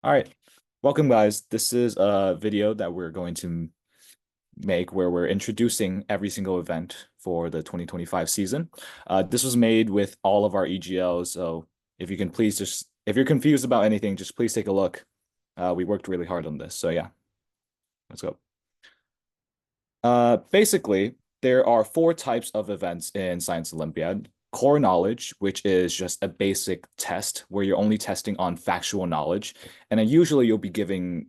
All right, welcome guys. This is a video that we're going to make where we're introducing every single event for the 2025 season. This was made with all of our EGLs, so if you can please if you're confused about anything, just please take a look. We worked really hard on this, so yeah, let's go. Basically, there are four types of events in Science Olympiad. Core knowledge, which is just a basic test where you're only testing on factual knowledge. And then usually you'll be given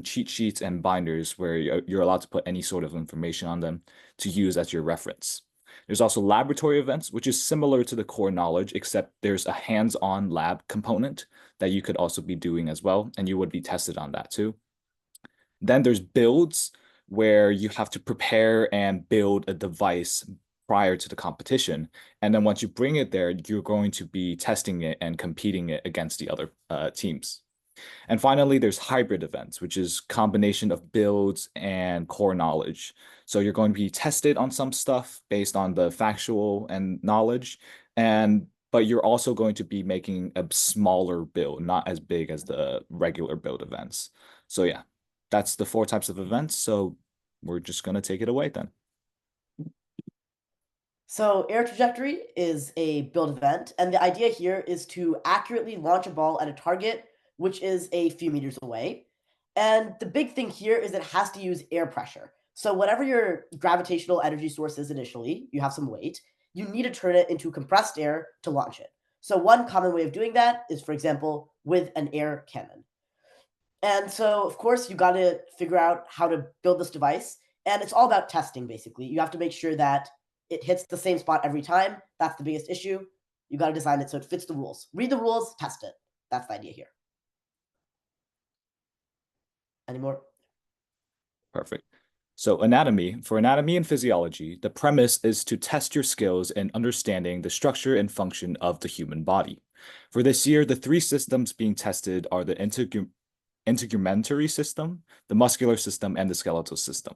cheat sheets and binders where you're allowed to put any sort of information on them to use as your reference. There's also laboratory events, which is similar to the core knowledge, except there's a hands-on lab component that you could also be doing as well, and you would be tested on that too. Then there's builds where you have to prepare and build a device prior to the competition. And then once you bring it there, you're going to be testing it and competing it against the other teams. And finally, there's hybrid events, which is combination of builds and core knowledge. So you're going to be tested on some stuff based on the factual and knowledge, and but you're also going to be making a smaller build, not as big as the regular build events. So yeah, that's the four types of events. So we're just gonna take it away then. So air trajectory is a build event, and the idea here is to accurately launch a ball at a target, which is a few meters away. And the big thing here is it has to use air pressure. So whatever your gravitational energy source is initially, you have some weight, you need to turn it into compressed air to launch it. So one common way of doing that is, for example, with an air cannon. And so, of course, you got to figure out how to build this device. And it's all about testing, basically. You have to make sure that it hits the same spot every time. That's the biggest issue. You got to design it so it fits the rules. Read the rules, test it. That's the idea here. Any more? Perfect. So for anatomy and physiology, the premise is to test your skills in understanding the structure and function of the human body. For this year, the three systems being tested are the integumentary system, the muscular system, and the skeletal system.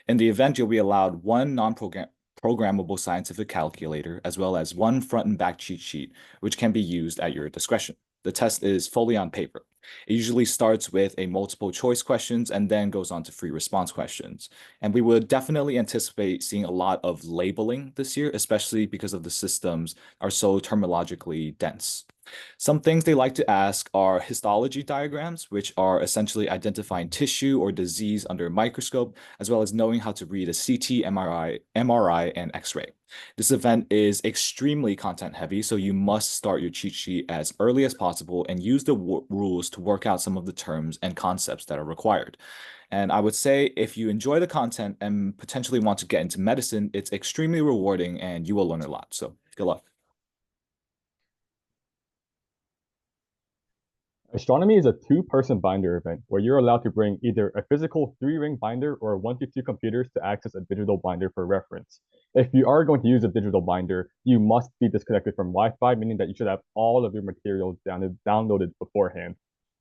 In the event, you'll be allowed one programmable scientific calculator, as well as one front and back cheat sheet, which can be used at your discretion. The test is fully on paper. It usually starts with a multiple choice questions and then goes on to free response questions. And we would definitely anticipate seeing a lot of labeling this year, especially because of the systems are so terminologically dense. Some things they like to ask are histology diagrams, which are essentially identifying tissue or disease under a microscope, as well as knowing how to read a CT, MRI, and X-ray. This event is extremely content heavy, so you must start your cheat sheet as early as possible and use the rules to work out some of the terms and concepts that are required. And I would say if you enjoy the content and potentially want to get into medicine, it's extremely rewarding and you will learn a lot. So good luck. Astronomy is a two-person binder event where you're allowed to bring either a physical three-ring binder or 1 to 2 computers to access a digital binder for reference. If you are going to use a digital binder, you must be disconnected from Wi-Fi, meaning that you should have all of your materials downloaded beforehand.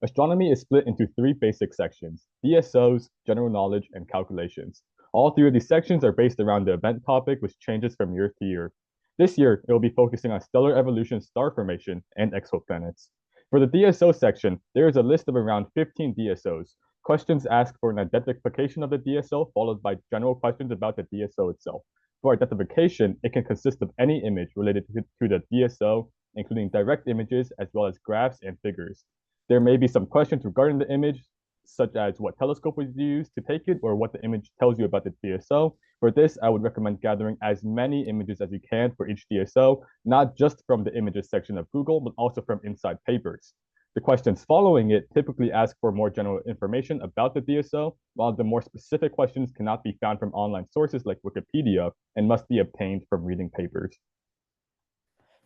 Astronomy is split into three basic sections: DSOs, general knowledge, and calculations. All three of these sections are based around the event topic, which changes from year to year. This year, it will be focusing on stellar evolution, star formation, and exoplanets. For the DSO section, there is a list of around 15 DSOs. Questions ask for an identification of the DSO, followed by general questions about the DSO itself. For identification, it can consist of any image related to the DSO, including direct images as well as graphs and figures. There may be some questions regarding the image, such as what telescope was used to take it or what the image tells you about the DSO. For this, I would recommend gathering as many images as you can for each DSO, not just from the images section of Google, but also from inside papers. The questions following it typically ask for more general information about the DSO, while the more specific questions cannot be found from online sources like Wikipedia and must be obtained from reading papers.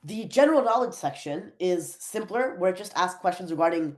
The general knowledge section is simpler, where it just asks questions regarding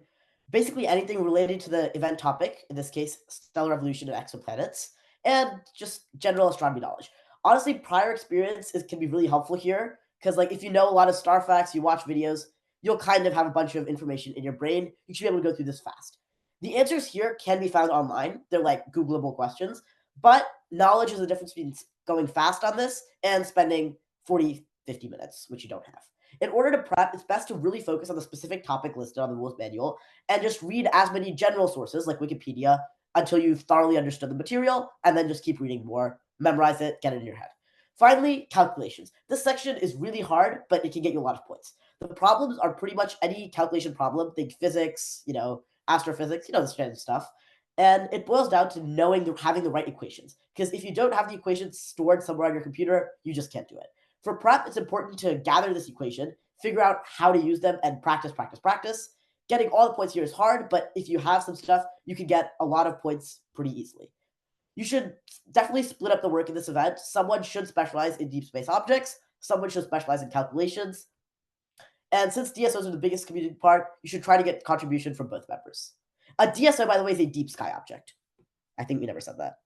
basically anything related to the event topic, in this case, stellar evolution and exoplanets, and just general astronomy knowledge. Honestly, prior experience can be really helpful here because, like, if you know a lot of star facts, you watch videos, you'll kind of have a bunch of information in your brain. You should be able to go through this fast. The answers here can be found online. They're like Googleable questions, but knowledge is the difference between going fast on this and spending 40, 50 minutes, which you don't have. In order to prep, it's best to really focus on the specific topic listed on the rules manual and just read as many general sources like Wikipedia until you've thoroughly understood the material, and then just keep reading more, memorize it, get it in your head. Finally, calculations. This section is really hard, but it can get you a lot of points. The problems are pretty much any calculation problem. Think physics, astrophysics, this kind of stuff. And it boils down to having the right equations. Because if you don't have the equations stored somewhere on your computer, you just can't do it. For prep, it's important to gather this equation, figure out how to use them, and practice, practice, practice. Getting all the points here is hard, but if you have some stuff, you can get a lot of points pretty easily. You should definitely split up the work in this event. Someone should specialize in deep space objects, someone should specialize in calculations. And since DSOs are the biggest community part, you should try to get contribution from both members. A DSO, by the way, is a deep sky object. I think we never said that.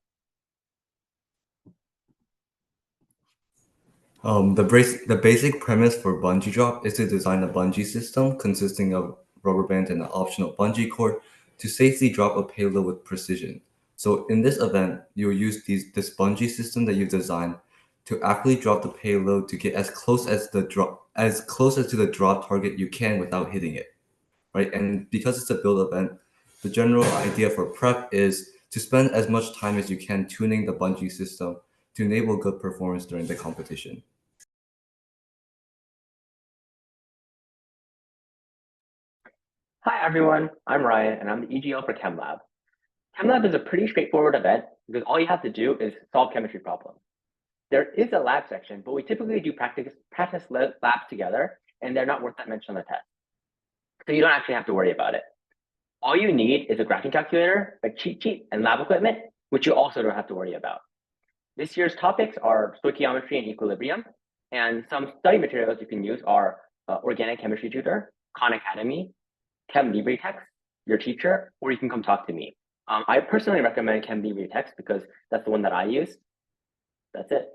The basic premise for Bungee Drop is to design a bungee system consisting of rubber band and an optional bungee cord to safely drop a payload with precision. So in this event, you'll use this bungee system that you've designed to accurately drop the payload to get as close as to the drop target you can without hitting it, right? And because it's a build event, the general idea for prep is to spend as much time as you can tuning the bungee system to enable good performance during the competition. Hi everyone, I'm Ryan and I'm the EGL for ChemLab. ChemLab is a pretty straightforward event because all you have to do is solve chemistry problems. There is a lab section, but we typically do practice labs together and they're not worth that mention on the test. So you don't actually have to worry about it. All you need is a graphing calculator, a cheat sheet, and lab equipment, which you also don't have to worry about. This year's topics are stoichiometry and equilibrium, and some study materials you can use are Organic Chemistry Tutor, Khan Academy, Chem Libre Text, your teacher, or you can come talk to me. I personally recommend Chem Libre Text because that's the one that I use. That's it.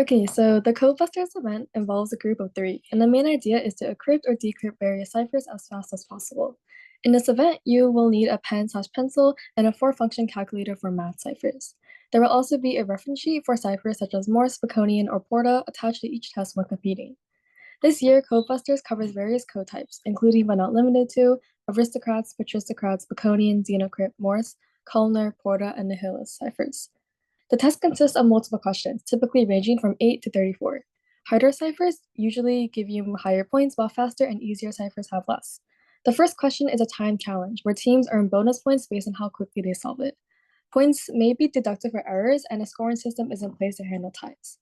Okay, so the Codebusters event involves a group of 3, and the main idea is to encrypt or decrypt various ciphers as fast as possible. In this event, you will need a pen/pencil and a 4-function calculator for math ciphers. There will also be a reference sheet for ciphers such as Morse, Baconian, or Porta attached to each test when competing. This year, Codebusters covers various code types, including but not limited to aristocrats, patristocrats, Baconian, Xenocrypt, Morse, Columnar, Porta, and Nihilist ciphers. The test consists of multiple questions, typically ranging from 8 to 34. Harder ciphers usually give you higher points, while faster and easier ciphers have less. The first question is a time challenge, where teams earn bonus points based on how quickly they solve it. Points may be deducted for errors, and a scoring system is in place to handle ties.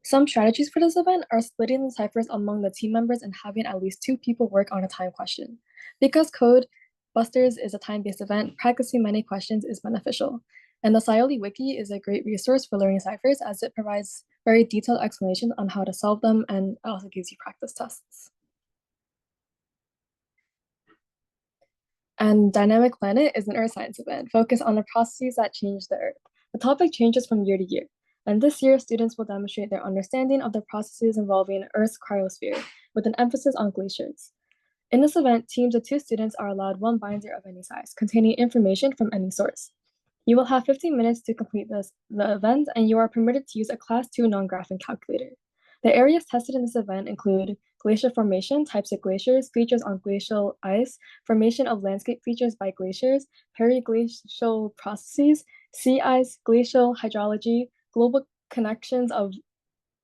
Some strategies for this event are splitting the ciphers among the team members and having at least 2 people work on a time question. Because Codebusters is a time-based event, practicing many questions is beneficial. And the Scioli Wiki is a great resource for learning ciphers as it provides very detailed explanations on how to solve them and also gives you practice tests. And Dynamic Planet is an Earth science event focused on the processes that change the Earth. The topic changes from year to year. And this year, students will demonstrate their understanding of the processes involving Earth's cryosphere, with an emphasis on glaciers. In this event, teams of 2 students are allowed 1 binder of any size, containing information from any source. You will have 15 minutes to complete the event, and you are permitted to use a Class 2 non-graphing calculator. The areas tested in this event include glacier formation, types of glaciers, features on glacial ice, formation of landscape features by glaciers, periglacial processes, sea ice, glacial hydrology, global connections of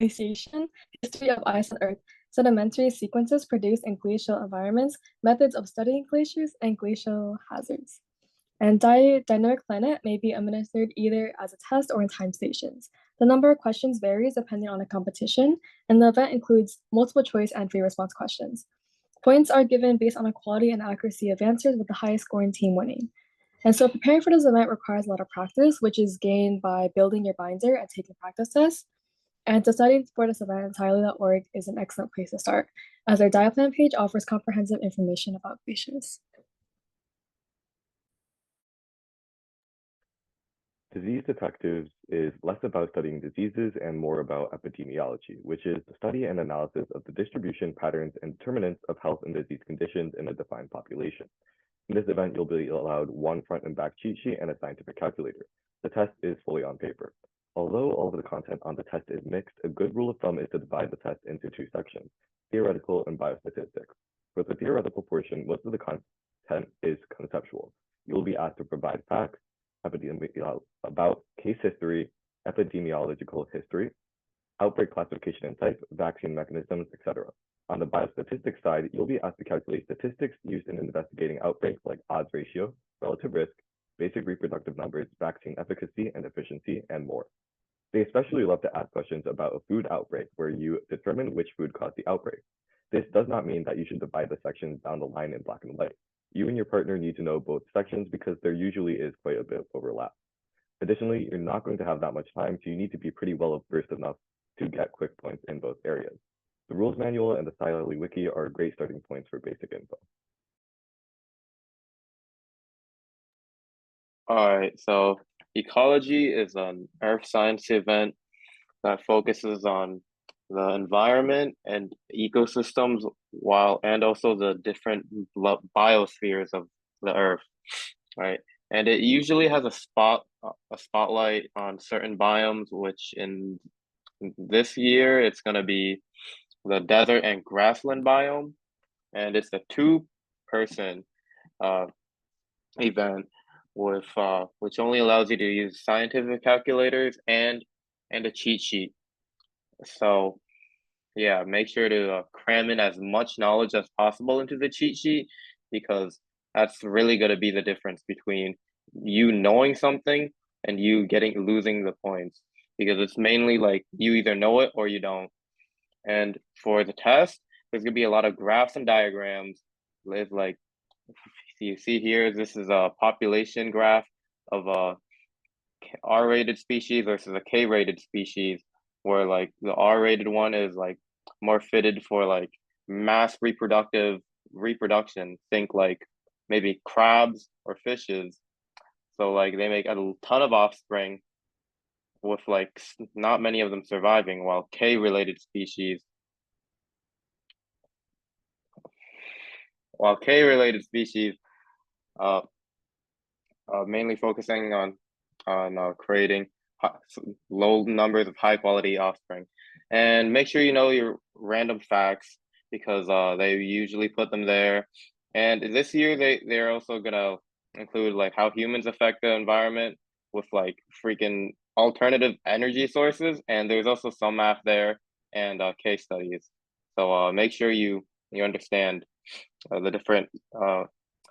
glaciation, history of ice on Earth, sedimentary sequences produced in glacial environments, methods of studying glaciers, and glacial hazards. And Dynamic Planet may be administered either as a test or in time stations. The number of questions varies depending on the competition, and the event includes multiple choice and free response questions. Points are given based on the quality and accuracy of answers, with the highest scoring team winning. And so preparing for this event requires a lot of practice, which is gained by building your binder and taking practice tests. And to study for this event, Scioli.org is an excellent place to start, as their diaplan page offers comprehensive information about glaciers. Disease detectives is less about studying diseases and more about epidemiology, which is the study and analysis of the distribution, patterns, and determinants of health and disease conditions in a defined population. In this event, you'll be allowed 1 front and back cheat sheet and a scientific calculator. The test is fully on paper. Although all of the content on the test is mixed, a good rule of thumb is to divide the test into two sections, theoretical and biostatistics. For the theoretical portion, most of the content is conceptual. You will be asked to provide facts about case history, epidemiological history, outbreak classification and type, vaccine mechanisms, etc. On the biostatistics side, you'll be asked to calculate statistics used in investigating outbreaks like odds ratio, relative risk, basic reproductive numbers, vaccine efficacy and efficiency, and more. They especially love to ask questions about a food outbreak where you determine which food caused the outbreak. This does not mean that you should divide the sections down the line in black and white. You and your partner need to know both sections because there usually is quite a bit of overlap. Additionally, you're not going to have that much time, so you need to be pretty well versed enough to get quick points in both areas. The rules manual and the Scilely wiki are great starting points for basic info. All right, so Ecology is an earth science event that focuses on the environment and ecosystems and also the different biospheres of the earth, right? And it usually has a spotlight on certain biomes, which in this year it's going to be the desert and grassland biome, and it's a two-person event with which only allows you to use scientific calculators and a cheat sheet. So yeah, make sure to cram in as much knowledge as possible into the cheat sheet, because that's really going to be the difference between you knowing something and you losing the points, because it's mainly like you either know it or you don't. And for the test, there's going to be a lot of graphs and diagrams. There's like, you see here, this is a population graph of a R-rated species versus a K-rated species, where like the R-rated one is like more fitted for like mass reproduction. Think like maybe crabs or fishes. So like they make a ton of offspring with like not many of them surviving, while K-rated species mainly focusing on creating low numbers of high quality offspring. And make sure you know your random facts, because they usually put them there. And this year they're also gonna include like how humans affect the environment with like freaking alternative energy sources, and there's also some math there and case studies. So make sure you understand the different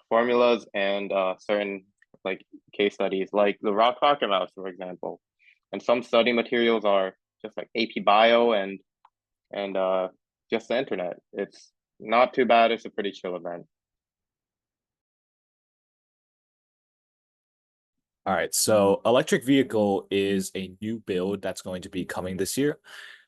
formulas and certain like case studies, like the rock pocket mouse, for example. And some study materials are just like AP Bio and just the internet. It's not too bad. It's a pretty chill event. All right, so electric vehicle is a new build that's going to be coming this year.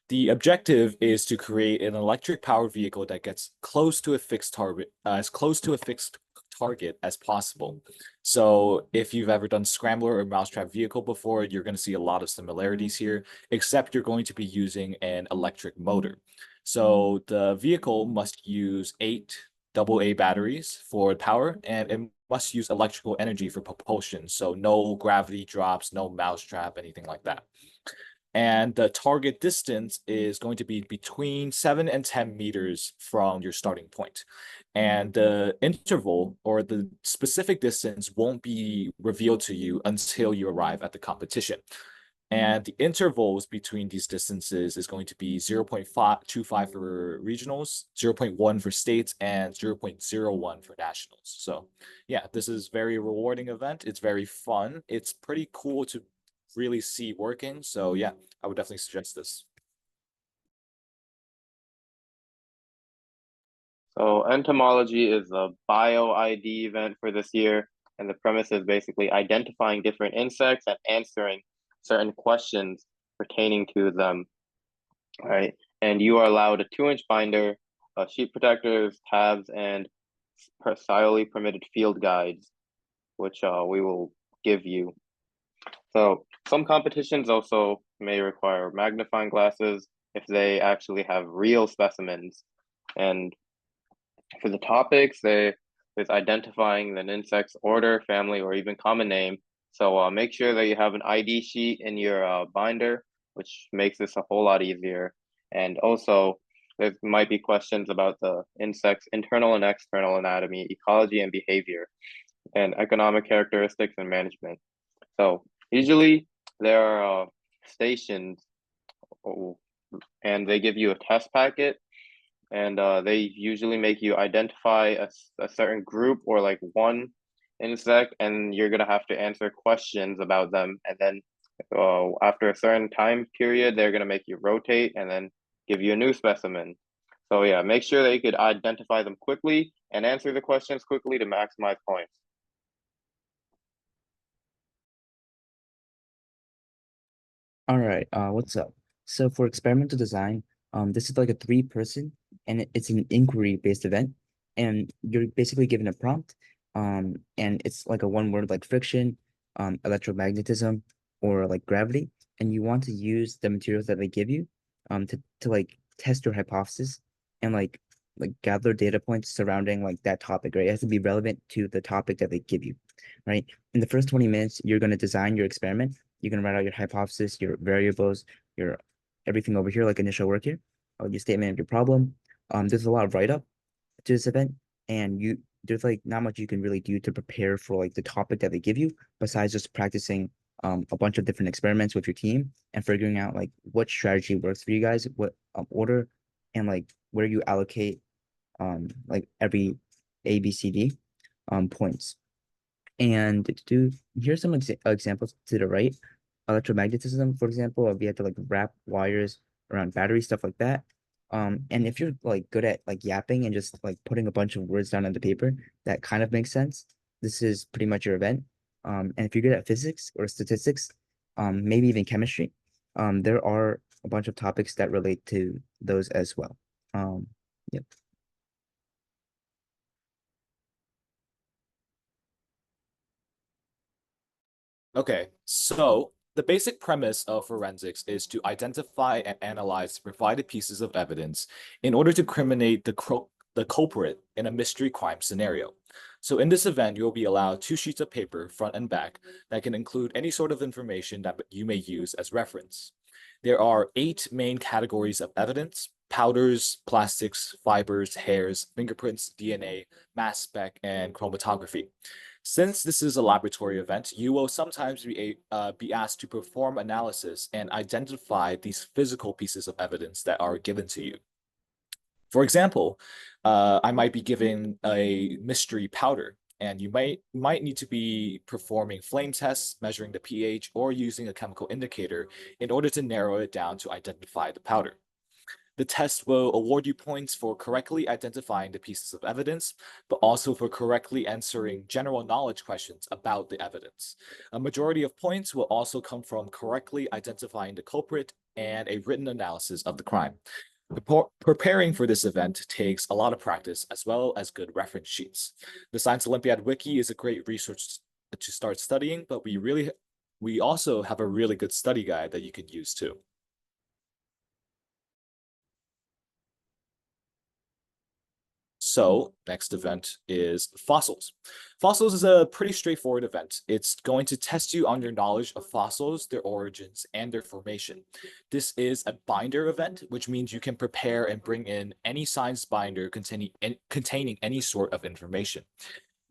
The objective is to create an electric powered vehicle that gets close to a fixed target, as close to a fixed target as possible. So if you've ever done scrambler or mousetrap vehicle before, you're going to see a lot of similarities here, except you're going to be using an electric motor. So the vehicle must use 8 AA batteries for power, and it must use electrical energy for propulsion. So no gravity drops, no mousetrap, anything like that. And the target distance is going to be between 7 and 10 meters from your starting point. And the interval or the specific distance won't be revealed to you until you arrive at the competition. And the intervals between these distances is going to be 0.25 for regionals, 0.1 for states, and 0.01 for nationals. So yeah, this is very rewarding event. It's very fun. It's pretty cool to really see working. So yeah, I would definitely suggest this. So entomology is a bio ID event for this year, and the premise is basically identifying different insects and answering certain questions pertaining to them. All right, and you are allowed a 2-inch binder, sheet protectors, tabs, and precisely permitted field guides, which we will give you. So some competitions also may require magnifying glasses if they actually have real specimens. And for the topics, there's identifying an insect's order, family, or even common name, So make sure that you have an ID sheet in your binder, which makes this a whole lot easier. And also, there might be questions about the insect's internal and external anatomy, ecology and behavior, and economic characteristics and management. So usually there are stations, and they give you a test packet, and they usually make you identify a certain group or like one insect, and you're gonna have to answer questions about them. And then after a certain time period, they're gonna make you rotate and then give you a new specimen. So yeah, make sure that you could identify them quickly and answer the questions quickly to maximize points. All right, what's up? So for experimental design, this is like a 3-person, and it's an inquiry-based event, and you're basically given a prompt, and it's like a one-word like friction, electromagnetism, or like gravity, and you want to use the materials that they give you, to like test your hypothesis and like gather data points surrounding like that topic, right? It has to be relevant to the topic that they give you, right? In the first 20 minutes, you're going to design your experiment. You can write out your hypothesis, your variables, your everything over here, like initial work here, your statement of your problem. There's a lot of write-up to this event, and there's like not much you can really do to prepare for like the topic that they give you, besides just practicing a bunch of different experiments with your team and figuring out like what strategy works for you guys, what order, and like where you allocate like every A, B, C, D points. And here's some examples to the right. Electromagnetism, for example, we had to like wrap wires around battery, stuff like that. And if you're like good at like yapping and just like putting a bunch of words down on the paper, that kind of makes sense. This is pretty much your event. And if you're good at physics or statistics, maybe even chemistry, there are a bunch of topics that relate to those as well. Yep. Okay, so the basic premise of forensics is to identify and analyze provided pieces of evidence in order to criminate the culprit in a mystery crime scenario. So in this event, you'll be allowed 2 sheets of paper, front and back, that can include any sort of information that you may use as reference. There are 8 main categories of evidence: powders, plastics, fibers, hairs, fingerprints, DNA, mass spec, and chromatography. Since this is a laboratory event, you will sometimes be asked to perform analysis and identify these physical pieces of evidence that are given to you. For example, I might be given a mystery powder, and you might need to be performing flame tests, measuring the pH, or using a chemical indicator in order to narrow it down to identify the powder. The test will award you points for correctly identifying the pieces of evidence, but also for correctly answering general knowledge questions about the evidence. A majority of points will also come from correctly identifying the culprit and a written analysis of the crime. Preparing for this event takes a lot of practice as well as good reference sheets. The Science Olympiad Wiki is a great resource to start studying, but we also have a really good study guide that you can use too. So next event is fossils. Fossils is a pretty straightforward event. It's going to test you on your knowledge of fossils, their origins, and their formation. This is a binder event, which means you can prepare and bring in any science binder containing any sort of information.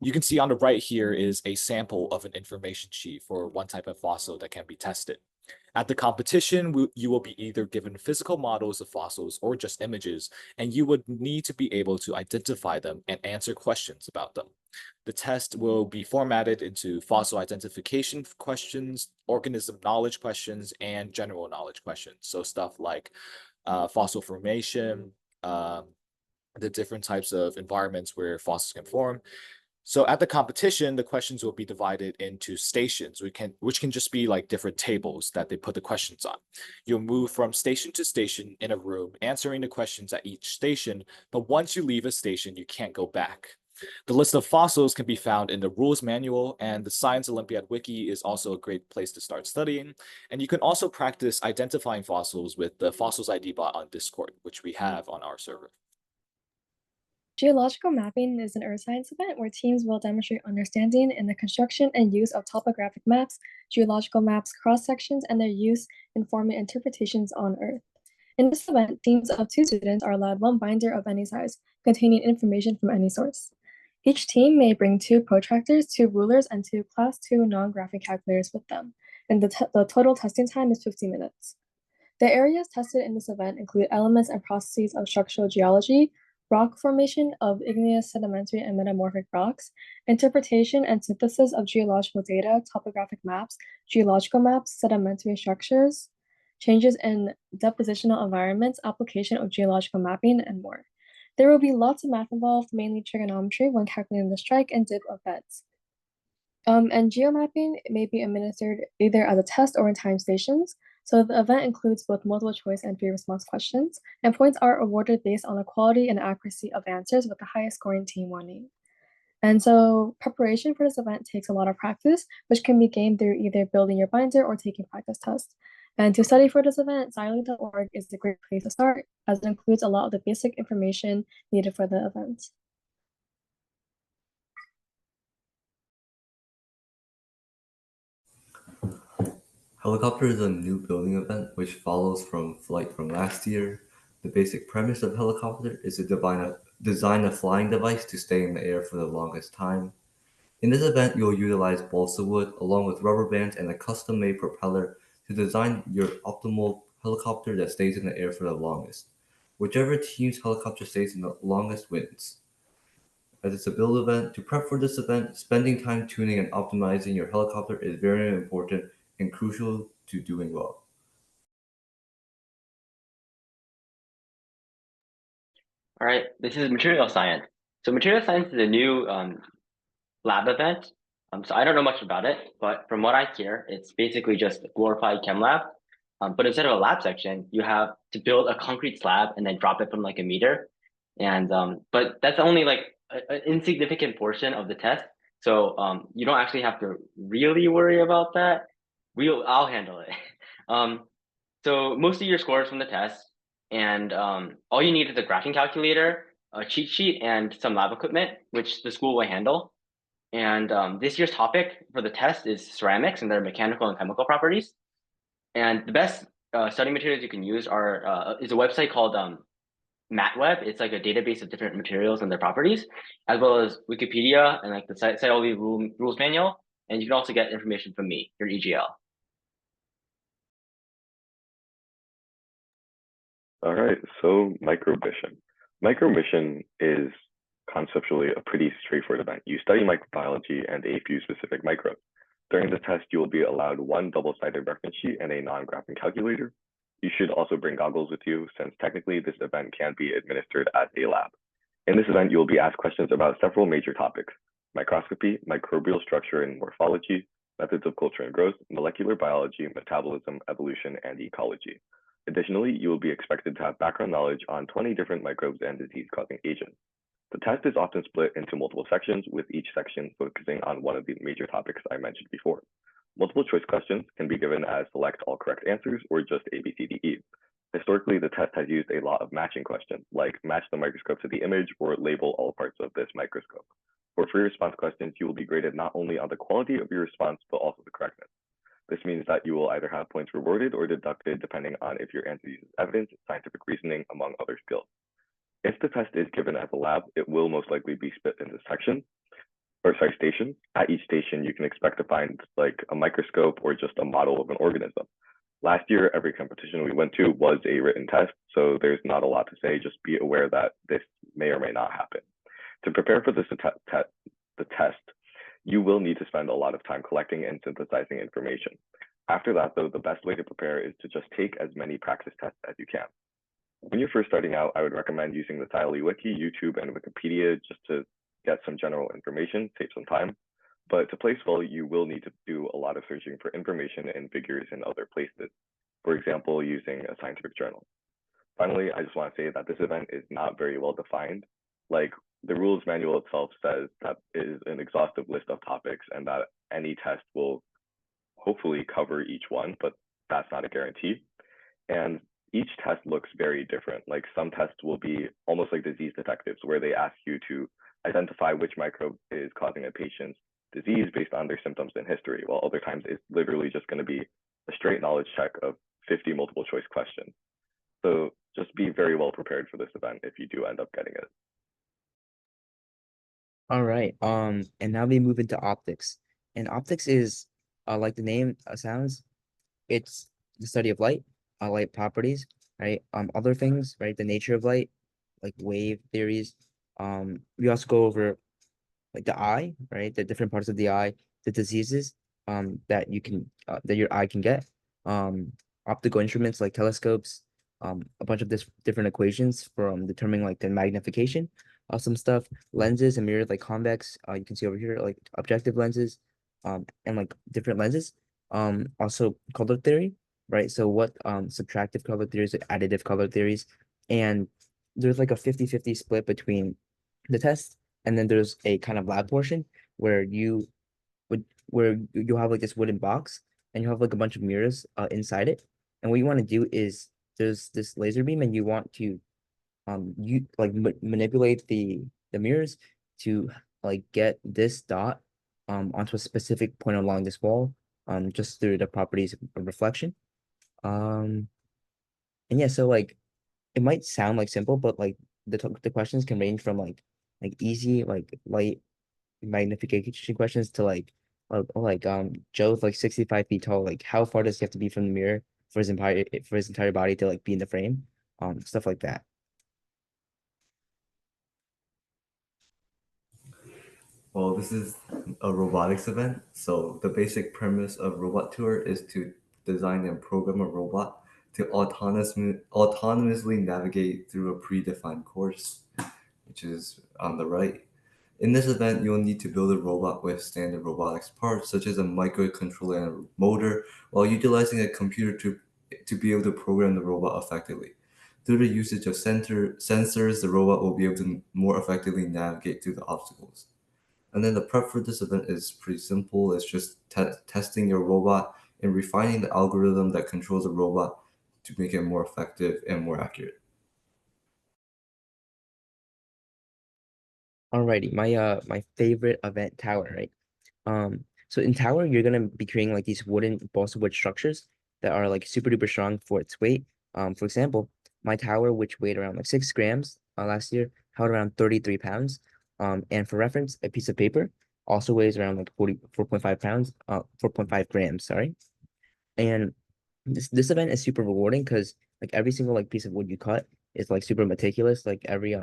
You can see on the right here is a sample of an information sheet for one type of fossil that can be tested. At the competition, you will be either given physical models of fossils or just images, and you would need to be able to identify them and answer questions about them. The test will be formatted into fossil identification questions, organism knowledge questions, and general knowledge questions. So stuff like fossil formation, the different types of environments where fossils can form. So at the competition, the questions will be divided into stations, which can just be like different tables that they put the questions on. You'll move from station to station in a room, answering the questions at each station, but once you leave a station, you can't go back. The list of fossils can be found in the rules manual, and the Science Olympiad Wiki is also a great place to start studying. And you can also practice identifying fossils with the Fossils ID bot on Discord, which we have on our server. Geological mapping is an earth science event where teams will demonstrate understanding in the construction and use of topographic maps, geological maps, cross-sections, and their use in forming interpretations on Earth. In this event, teams of 2 students are allowed 1 binder of any size, containing information from any source. Each team may bring 2 protractors, 2 rulers, and 2 Class 2 non-graphing calculators with them, and the total testing time is 50 minutes. The areas tested in this event include elements and processes of structural geology, rock formation of igneous, sedimentary, and metamorphic rocks, interpretation and synthesis of geological data, topographic maps, geological maps, sedimentary structures, changes in depositional environments, application of geological mapping, and more. There will be lots of math involved, mainly trigonometry, when calculating the strike and dip of beds. And geomapping may be administered either as a test or in time stations. So the event includes both multiple choice and free response questions, and points are awarded based on the quality and accuracy of answers, with the highest scoring team winning. And so preparation for this event takes a lot of practice, which can be gained through either building your binder or taking practice tests. And to study for this event, xylene.org is a great place to start, as it includes a lot of the basic information needed for the event. Helicopter is a new building event which follows from flight from last year. The basic premise of helicopter is to design a flying device to stay in the air for the longest time. In this event, you'll utilize balsa wood along with rubber bands and a custom-made propeller to design your optimal helicopter that stays in the air for the longest. Whichever team's helicopter stays in the longest wins. As it's a build event, to prep for this event, spending time tuning and optimizing your helicopter is very important and crucial to doing well. All right, this is material science. So material science is a new lab event. So I don't know much about it, but from what I hear, it's basically just a glorified chem lab. But instead of a lab section, you have to build a concrete slab and then drop it from like a meter. And but that's only like an insignificant portion of the test. So you don't actually have to really worry about that. I'll handle it. So most of your scores from the test, and all you need is a graphing calculator, a cheat sheet, and some lab equipment, which the school will handle. And this year's topic for the test is ceramics and their mechanical and chemical properties. And the best study materials you can use is a website called MatWeb. It's like a database of different materials and their properties, as well as Wikipedia and like the Cytology rules manual. And you can also get information from me, your EGL. All right, so Microbe Mission. Microbe Mission is conceptually a pretty straightforward event. You study microbiology and a few specific microbes. During the test, you will be allowed 1 double-sided reference sheet and a non-graphing calculator. You should also bring goggles with you, since technically this event can be administered as a lab. In this event, you will be asked questions about several major topics: microscopy, microbial structure and morphology, methods of culture and growth, molecular biology, metabolism, evolution, and ecology. Additionally, you will be expected to have background knowledge on 20 different microbes and disease-causing agents. The test is often split into multiple sections, with each section focusing on one of the major topics I mentioned before. Multiple choice questions can be given as select all correct answers or just A, B, C, D, E. Historically, the test has used a lot of matching questions, like match the microscope to the image or label all parts of this microscope. For free response questions, you will be graded not only on the quality of your response, but also the correctness. This means that you will either have points rewarded or deducted depending on if your answer uses evidence, scientific reasoning, among other skills. If the test is given as a lab, it will most likely be split into stations. At each station, you can expect to find like a microscope or just a model of an organism. Last year, every competition we went to was a written test, so there's not a lot to say. Just be aware that this may or may not happen. To prepare for the test, you will need to spend a lot of time collecting and synthesizing information. After that, though, the best way to prepare is to just take as many practice tests as you can. When you're first starting out, I would recommend using the Codebusters Wiki, YouTube, and Wikipedia just to get some general information, save some time. But to place well, you will need to do a lot of searching for information and figures in other places. For example, using a scientific journal. Finally, I just want to say that this event is not very well defined. Like, the rules manual itself says that it is an exhaustive list of topics and that any test will hopefully cover each one, but that's not a guarantee. And each test looks very different. Like some tests will be almost like disease detectives, where they ask you to identify which microbe is causing a patient's disease based on their symptoms and history, while other times it's literally just going to be a straight knowledge check of 50 multiple choice questions. So just be very well prepared for this event if you do end up getting it. All right. And now we move into optics. And optics is, like the name sounds, it's the study of light, light properties, right? Other things, right? The nature of light, like wave theories. We also go over like the eye, right? The different parts of the eye, the diseases, that you can, that your eye can get. Optical instruments like telescopes, a bunch of this different equations from determining like the magnification of some stuff, lenses and mirrors like convex, you can see over here, like objective lenses, and like different lenses. Also color theory, right? So what subtractive color theories, additive color theories, and there's like a 50-50 split between the test, and then there's a kind of lab portion where you have like this wooden box, and you have like a bunch of mirrors inside it. And what you want to do is there's this laser beam, and you want to you like manipulate the mirrors to like get this dot onto a specific point along this wall, just through the properties of reflection. And yeah, so like it might sound like simple, but like the questions can range from like easy like light magnification questions to Joe's like 65 feet tall. Like how far does he have to be from the mirror for his entire body to like be in the frame? Stuff like that. Well, this is a robotics event, so the basic premise of Robot Tour is to design and program a robot to autonomously navigate through a predefined course, which is on the right. In this event, you'll need to build a robot with standard robotics parts, such as a microcontroller and a motor, while utilizing a computer to be able to program the robot effectively. Through the usage of sensors, the robot will be able to more effectively navigate through the obstacles. And then the prep for this event is pretty simple. It's just testing your robot and refining the algorithm that controls the robot to make it more effective and more accurate. Alrighty, my favorite event, tower, right? So in tower, you're gonna be creating like these wooden balsa wood structures that are like super duper strong for its weight. For example, my tower, which weighed around like 6 grams last year, held around 33 pounds. And for reference, a piece of paper also weighs around like 44.5 pounds, 4.5 grams, sorry. And this event is super rewarding because like every single like piece of wood you cut is like super meticulous. Like every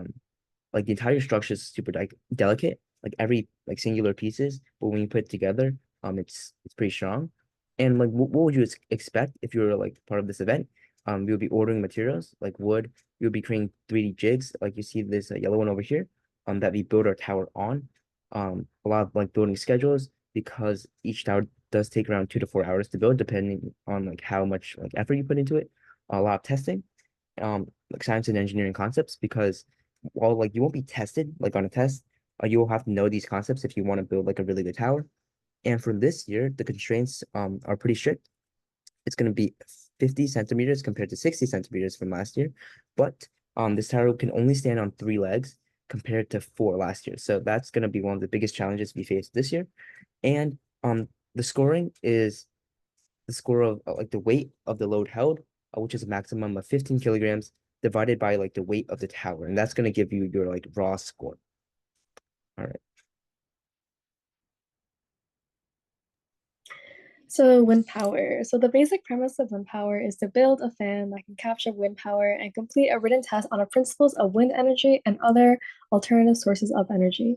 like the entire structure is super delicate, like every like singular pieces, but when you put it together, it's pretty strong. And like what would you expect if you were like part of this event? You'll be ordering materials like wood. You'll be creating 3D jigs, like you see this yellow one over here, that we build our tower on. A lot of like building schedules, because each tower does take around 2 to 4 hours to build, depending on like how much like effort you put into it. A lot of testing, like science and engineering concepts, because while like you won't be tested like on a test, you will have to know these concepts if you want to build like a really good tower. And for this year, the constraints are pretty strict. It's going to be 50 centimeters compared to 60 centimeters from last year, but this tower can only stand on 3 legs compared to 4 last year. So that's going to be one of the biggest challenges we face this year. And the scoring is the score of like the weight of the load held, which is a maximum of 15 kilograms, divided by like the weight of the tower, and that's going to give you your like raw score. All right. So wind power. So the basic premise of wind power is to build a fan that can capture wind power and complete a written test on the principles of wind energy and other alternative sources of energy.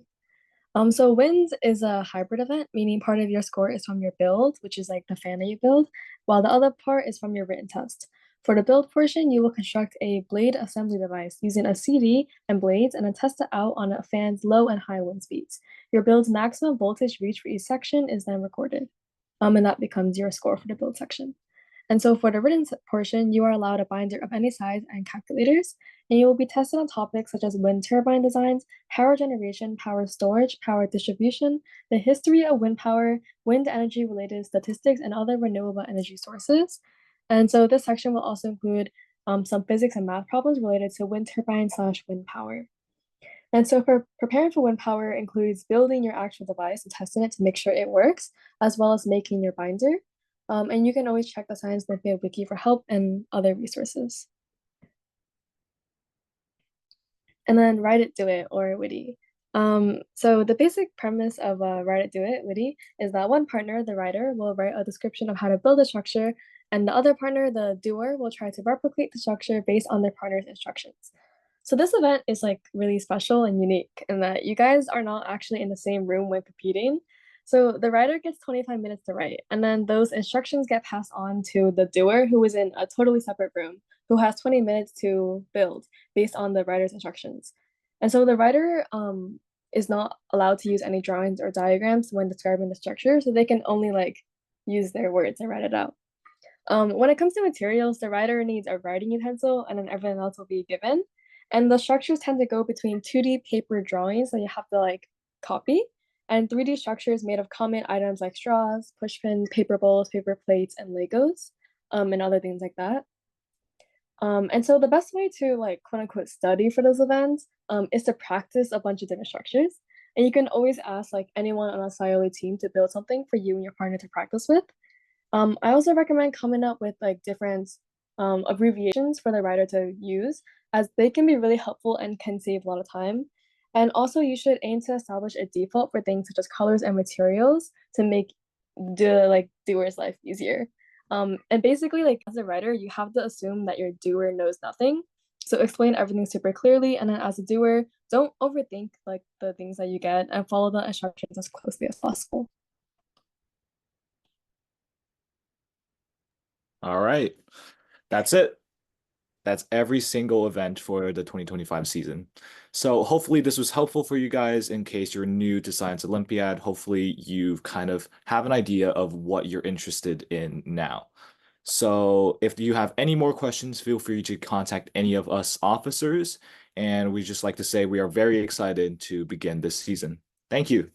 So wind is a hybrid event, meaning part of your score is from your build, which is like the fan that you build, while the other part is from your written test. For the build portion, you will construct a blade assembly device using a CD and blades and then test it out on a fan's low and high wind speeds. Your build's maximum voltage reached for each section is then recorded. And that becomes your score for the build section. And so for the written portion, you are allowed a binder of any size and calculators, and you will be tested on topics such as wind turbine designs, power generation, power storage, power distribution, the history of wind power, wind energy related statistics, and other renewable energy sources. And so this section will also include some physics and math problems related to wind turbine / wind power. And so for preparing for wind power includes building your actual device and testing it to make sure it works, as well as making your binder. And you can always check the Science Olympiad wiki for help and other resources. And then write it, do it, or witty. So the basic premise of write it, do it, witty, is that one partner, the writer, will write a description of how to build a structure, and the other partner, the doer, will try to replicate the structure based on their partner's instructions. So this event is like really special and unique in that you guys are not actually in the same room when competing. So the writer gets 25 minutes to write, and then those instructions get passed on to the doer, who is in a totally separate room, who has 20 minutes to build based on the writer's instructions. And so the writer is not allowed to use any drawings or diagrams when describing the structure, so they can only like use their words and write it out. When it comes to materials, the writer needs a writing utensil, and then everything else will be given. And the structures tend to go between 2D paper drawings that you have to like copy, and 3D structures made of common items like straws, pushpins, paper bowls, paper plates, and Legos, and other things like that. And so the best way to like quote unquote study for those events is to practice a bunch of different structures. And you can always ask like anyone on a Scioli team to build something for you and your partner to practice with. I also recommend coming up with like different abbreviations for the writer to use, as they can be really helpful and can save a lot of time. And also you should aim to establish a default for things such as colors and materials to make the doer's life easier. And basically, like as a writer, you have to assume that your doer knows nothing. So explain everything super clearly, and then as a doer, don't overthink like the things that you get and follow the instructions as closely as possible. All right, that's it. That's every single event for the 2025 season. So hopefully this was helpful for you guys in case you're new to Science Olympiad. Hopefully you kind of have an idea of what you're interested in now. So if you have any more questions, feel free to contact any of us officers. And we just like to say we are very excited to begin this season. Thank you.